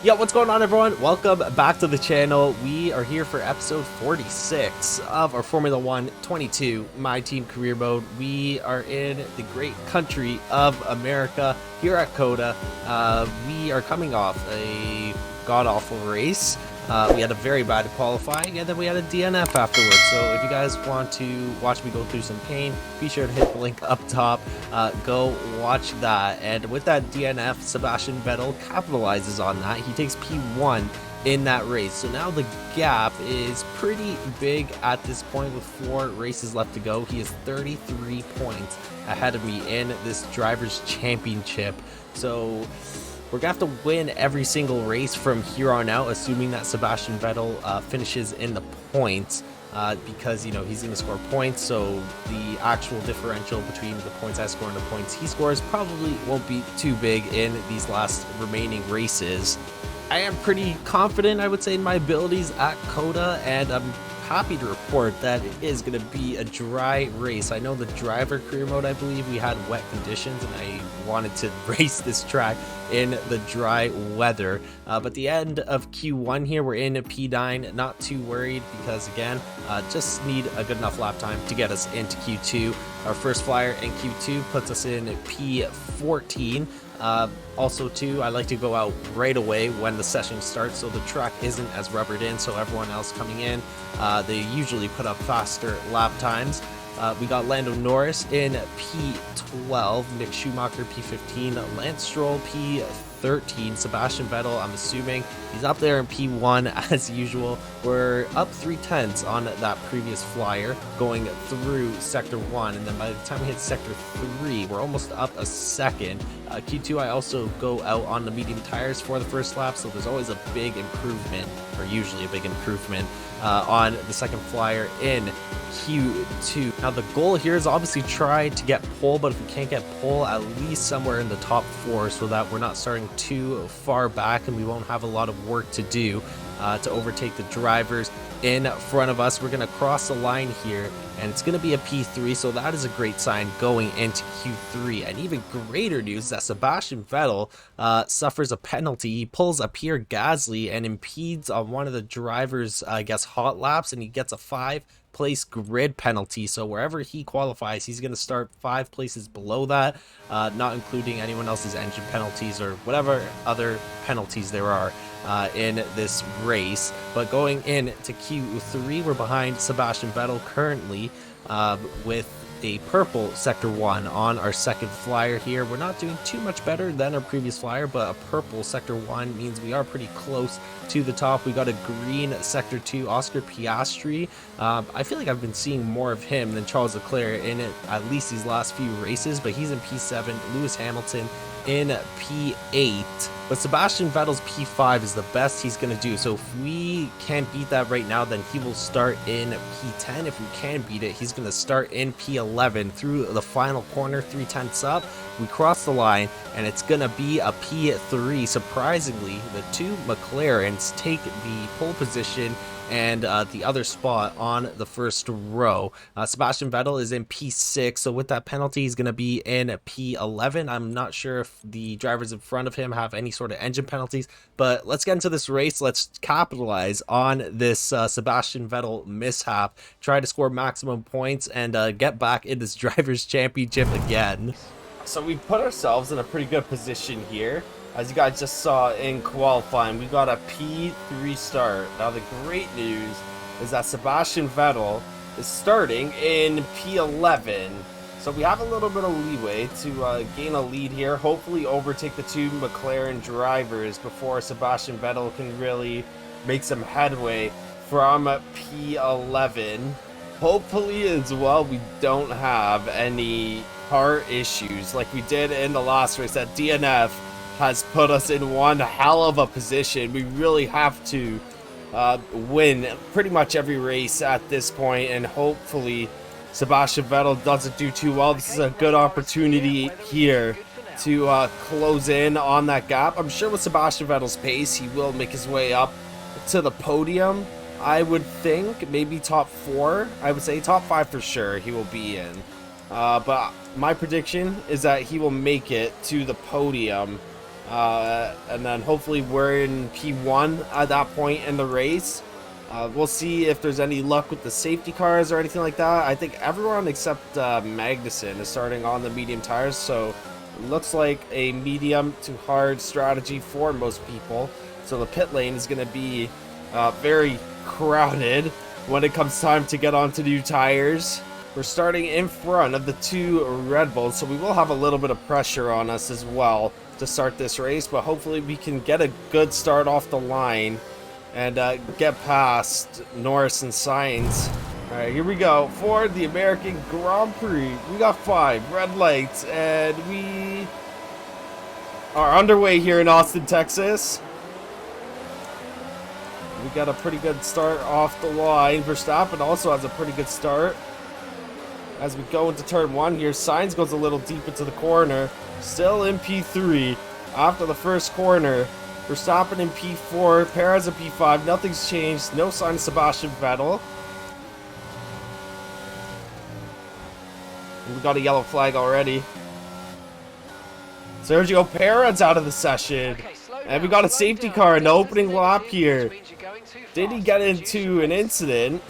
Yo, what's going on, everyone? Welcome back to the channel. We are here for episode 46 of our Formula 1 22 My Team Career Mode. We are in the great country of America here at COTA. We are coming off a god-awful race. We had a very bad qualifying, and then we had a DNF afterwards. So if you guys want to watch me go through some pain, be sure to hit the link up top. Go watch that. And with that DNF, Sebastian Vettel capitalizes on that. He takes P1 in that race. So now the gap is pretty big at this point with 4 races left to go. He is 33 points ahead of me in this Drivers' Championship. So we're gonna have to win every single race from here on out, assuming that Sebastian Vettel finishes in the points, because you know he's gonna score points. So the actual differential between the points I score and the points he scores probably won't be too big in these last remaining races. I am pretty confident, I would say, in my abilities at COTA, and I'm happy to report that it is going to be a dry race. I know the driver career mode, I believe we had wet conditions, and I wanted to race this track in the dry weather. But the end of Q1 here, we're in P9. Not too worried because, again, just need a good enough lap time to get us into Q2. Our first flyer in Q2 puts us in P14. Also too, I like to go out right away when the session starts, so the track isn't as rubbered in, so everyone else coming in, they usually put up faster lap times. We got Lando Norris in P12, Nick Schumacher P15, Lance Stroll P13, Sebastian Vettel, I'm assuming he's up there in P1 as usual. We're up 3/10 on that previous flyer going through Sector 1, and then by the time we hit Sector 3, we're almost up a second. Q2, I also go out on the medium tires for the first lap, so there's always a big improvement, or usually a big improvement, on the second flyer in Q2. Now the goal here is obviously try to get pole, but if we can't get pole, at least somewhere in the top 4, so that we're not starting too far back and we won't have a lot of work to do to overtake the drivers in front of us. We're going to cross the line here, and it's going to be a P3, so that is a great sign going into Q3. And even greater news that Sebastian Vettel suffers a penalty. He pulls a Pierre Gasly and impedes on one of the drivers' I guess hot laps, and he gets a 5-place grid penalty. So wherever he qualifies, he's going to start 5 places below that, not including anyone else's engine penalties or whatever other penalties there are in this race. But going into Q3, we're behind Sebastian Vettel currently with a purple Sector 1 on our second flyer here. We're not doing too much better than our previous flyer, but a purple Sector 1 means we are pretty close to the top. We got a green Sector 2, Oscar Piastri. I feel like I've been seeing more of him than Charles Leclerc in it, at least these last few races, but he's in P7, Lewis Hamilton in P8, but Sebastian Vettel's P5 is the best he's going to do. So if we can't beat that right now, then he will start in P10. If we can beat it, he's going to start in P11 through the final corner, 3/10 up. We cross the line, and it's going to be a P3. Surprisingly, the 2 McLarens take the pole position and the other spot on the first row. Sebastian Vettel is in P6, so with that penalty, he's going to be in P11. I'm not sure if the drivers in front of him have any sort of engine penalties, but let's get into this race. Let's capitalize on this Sebastian Vettel mishap, try to score maximum points, and get back in this Drivers' Championship again. So we put ourselves in a pretty good position here. As you guys just saw in qualifying, we got a P3 start. Now the great news is that Sebastian Vettel is starting in P11. So we have a little bit of leeway to gain a lead here, hopefully overtake the 2 McLaren drivers before Sebastian Vettel can really make some headway from P11. Hopefully as well we don't have any car issues like we did in the last race. That DNF has put us in one hell of a position. We really have to win pretty much every race at this point, and hopefully Sebastian Vettel doesn't do too well. This is a good opportunity here to close in on that gap. I'm sure with Sebastian Vettel's pace, he will make his way up to the podium. I would think maybe top 4. I would say top 5 for sure he will be in. But my prediction is that he will make it to the podium and then hopefully we're in P1 at that point in the race. We'll see if there's any luck with the safety cars or anything like that. I think everyone except Magnussen is starting on the medium tires, so it looks like a medium to hard strategy for most people. So the pit lane is going to be very crowded when it comes time to get onto new tires. We're starting in front of the two Red Bulls, so we will have a little bit of pressure on us as well to start this race, but hopefully we can get a good start off the line and get past Norris and Sainz. All right, here we go for the American Grand Prix. We got 5 red lights, and we are underway here in Austin, Texas. We got a pretty good start off the line. Verstappen also has a pretty good start. As we go into turn 1 here, Sainz goes a little deep into the corner. Still in P3 after the first corner. Verstappen in P4, Perez in P5. Nothing's changed. No sign of Sebastian Vettel. We got a yellow flag already. Sergio Perez out of the session. And we got a safety car in the opening lap here. Did he get into an incident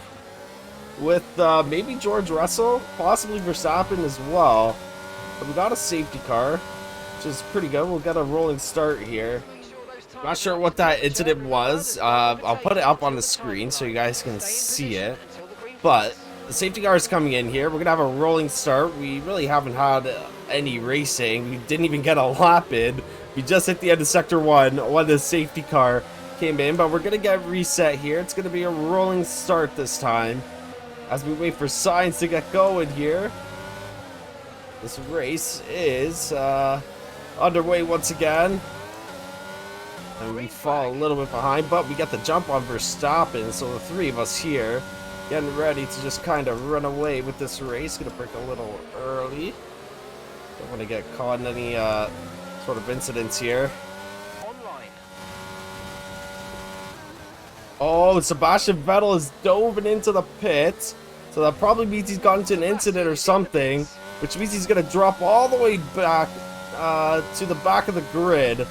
with maybe George Russell? Possibly Verstappen as well. But we got a safety car, which is pretty good. We'll get a rolling start here. Not sure what that incident was. I'll put it up on the screen so you guys can see it. But the safety car is coming in here. We're going to have a rolling start. We really haven't had any racing. We didn't even get a lap in. We just hit the end of Sector 1 when the safety car came in. But we're going to get reset here. It's going to be a rolling start this time as we wait for Sainz to get going here. This race is underway once again. And we fall a little bit behind, but we got the jump on Verstappen, so the 3 of us here getting ready to just kind of run away with this race. Gonna break a little early. Don't want to get caught in any sort of incidents here. Oh, Sebastian Vettel is dove into the pit, so that probably means he's gotten into an incident or something, which means he's gonna drop all the way back to the back of the grid.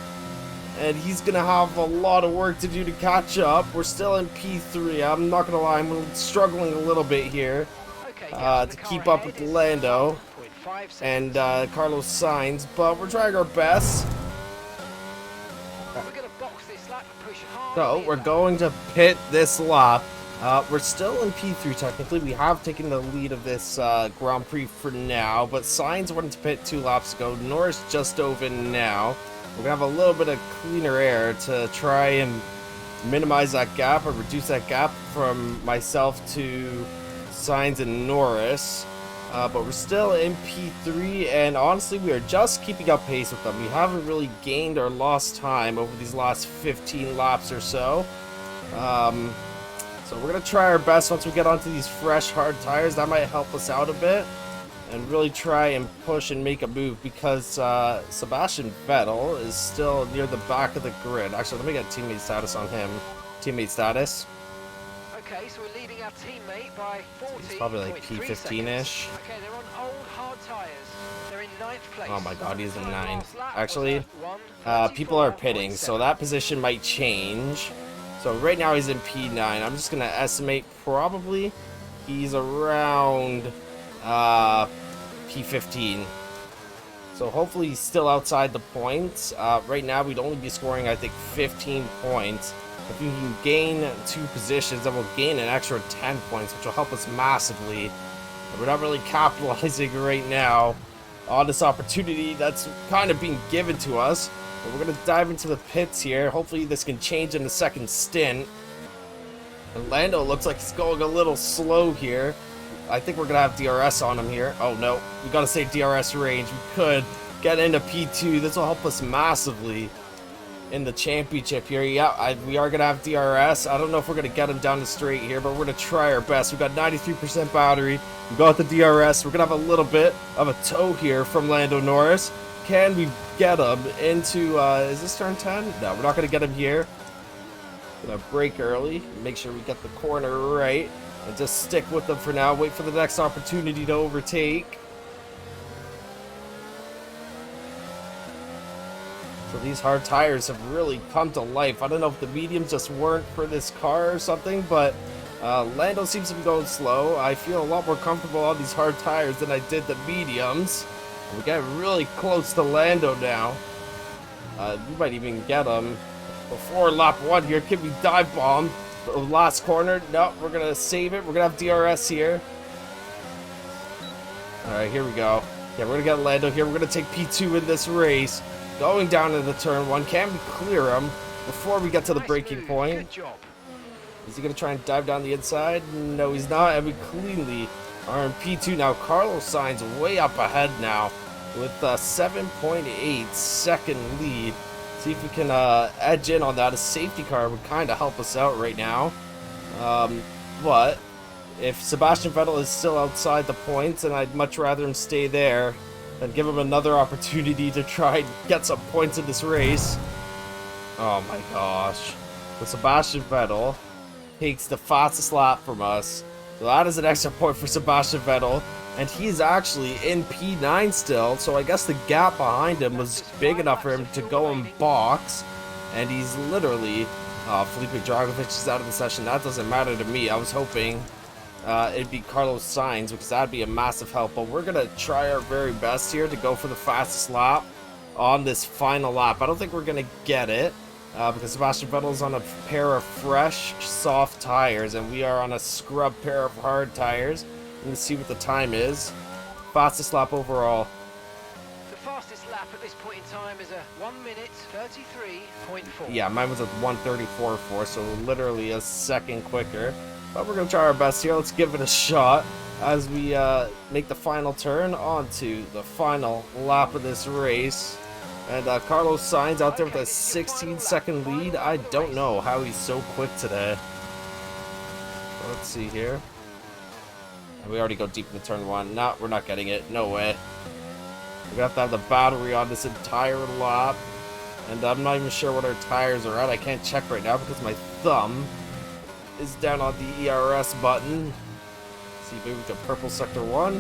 And he's going to have a lot of work to do to catch up. We're still in P3. I'm not going to lie, I'm struggling a little bit here to keep up with Lando and Carlos Sainz. But we're trying our best. So we're going to pit this lap. We're still in P3 technically. We have taken the lead of this Grand Prix for now. But Sainz went to pit 2 laps ago. Norris just dove in now. We're going to have a little bit of cleaner air to try and minimize that gap or reduce that gap from myself to Sainz and Norris. But we're still in P3, and honestly, we are just keeping up pace with them. We haven't really gained or lost time over these last 15 laps or so. So we're going to try our best once we get onto these fresh, hard tires. That might help us out a bit. And really try and push and make a move because Sebastian Vettel is still near the back of the grid. Actually, let me get teammate status on him. Teammate status. Okay, so we're leading our teammate by 40. He's probably like P15-ish. Okay, they're on old hard tires. They're in 9th place. Oh my god, he's in 9. Actually, people are pitting, so that position might change. So right now he's in P9. I'm just going to estimate probably he's around P15. So hopefully he's still outside the points. Right now we'd only be scoring, I think, 15 points. If we can gain 2 positions, then we'll gain an extra 10 points, which will help us massively. But we're not really capitalizing right now on this opportunity that's kind of being given to us. But we're going to dive into the pits here. Hopefully this can change in the second stint. And Lando looks like he's going a little slow here. I think we're going to have DRS on him here. Oh, no. We got to save DRS range. We could get into P2. This will help us massively in the championship here. Yeah, we are going to have DRS. I don't know if we're going to get him down the straight here, but we're going to try our best. We've got 93% battery. We got the DRS. We're going to have a little bit of a tow here from Lando Norris. Can we get him into, is this turn 10? No, we're not going to get him here. Gonna brake early. Make sure we get the corner right. And just stick with them for now. Wait for the next opportunity to overtake. So These hard tires have really come to life. I don't know if the mediums just weren't for this car or something, but Lando seems to be going slow. I feel a lot more comfortable on these hard tires than I did the mediums. We're getting really close to Lando now. We might even get him before lap 1 here. Can we dive bomb? Last corner. No, we're going to save it. We're going to have DRS here. Alright, here we go. Yeah, we're going to get Lando here. We're going to take P2 in this race. Going down into turn 1. Can we clear him before we get to the braking point? Good job. Is he going to try and dive down the inside? No, he's not. And we cleanly are in P2 now. Carlos Sainz way up ahead now with a 7.8 second lead. See if we can edge in on that. A safety car would kind of help us out right now. But if Sebastian Vettel is still outside the points, and I'd much rather him stay there than give him another opportunity to try and get some points in this race. Oh my gosh. So Sebastian Vettel takes the fastest lap from us. So that is an extra point for Sebastian Vettel. And he's actually in P9 still. So I guess the gap behind him was big enough for him to go in box. And he's literally... Felipe Dragovic is out of the session. That doesn't matter to me. I was hoping it'd be Carlos Sainz, because that'd be a massive help. But we're going to try our very best here to go for the fastest lap on this final lap. I don't think we're going to get it. Because Sebastian Vettel's on a pair of fresh, soft tires, and we are on a scrub pair of hard tires. Let's see what the time is. Fastest lap overall. The fastest lap at this point in time is a 1 minute 33.4. Yeah, mine was a 1:34.4, so literally a second quicker. But we're going to try our best here. Let's give it a shot as we make the final turn onto the final lap of this race. And Carlos Sainz out there with a 16-second lead. I don't know how he's so quick today. Let's see here. We already go deep into turn 1. No, we're not getting it. No way. We're going to have the battery on this entire lap. And I'm not even sure what our tires are at. I can't check right now because my thumb is down on the ERS button. Let's see, maybe we got purple sector 1.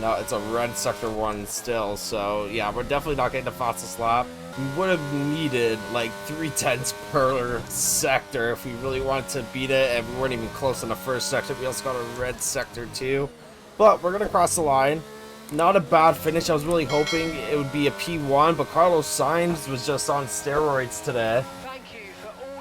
No, it's a red sector 1 still, so yeah, we're definitely not getting the fastest lap. We would have needed like 3/10 per sector if we really wanted to beat it, and we weren't even close in the first sector. We also got a red sector too, but we're gonna cross the line. Not a bad finish. I was really hoping it would be a P1, but Carlos Sainz was just on steroids today,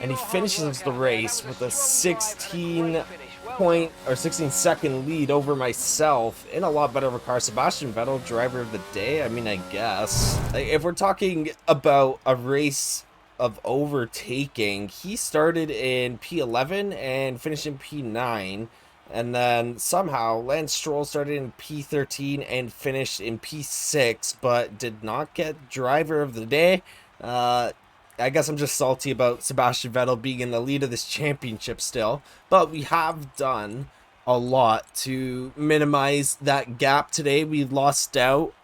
and he finishes the race with a 16-second lead over myself in a lot better of a car. Sebastian Vettel, driver of the day. I mean, I guess like, if we're talking about a race of overtaking, he started in P11 and finished in P9, and then somehow Lance Stroll started in P13 and finished in P6, but did not get driver of the day. I guess I'm just salty about Sebastian Vettel being in the lead of this championship still, but we have done a lot to minimize that gap today. We lost out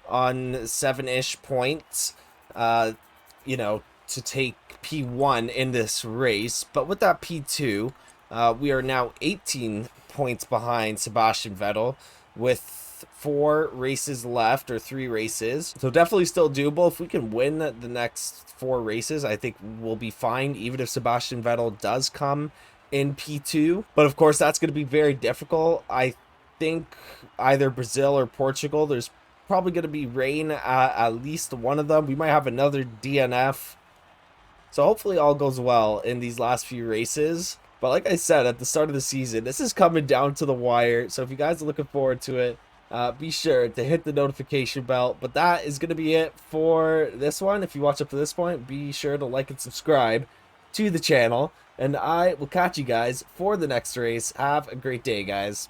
on 7-ish points, you know, to take P1 in this race, but with that P2, we are now 18 points behind Sebastian Vettel with 4 races left, or 3 races, so definitely still doable. If we can win the next 4 races, I think we'll be fine, even if Sebastian Vettel does come in P2. But of course, that's going to be very difficult. I think either Brazil or Portugal, there's probably going to be rain at least one of them. We might have another DNF. So hopefully all goes well in these last few races. But like I said at the start of the season, this is coming down to the wire. So if you guys are looking forward to it, be sure to hit the notification bell. But that is going to be it for this one. If you watch up to this point, be sure to like and subscribe to the channel. And I will catch you guys for the next race. Have a great day, guys.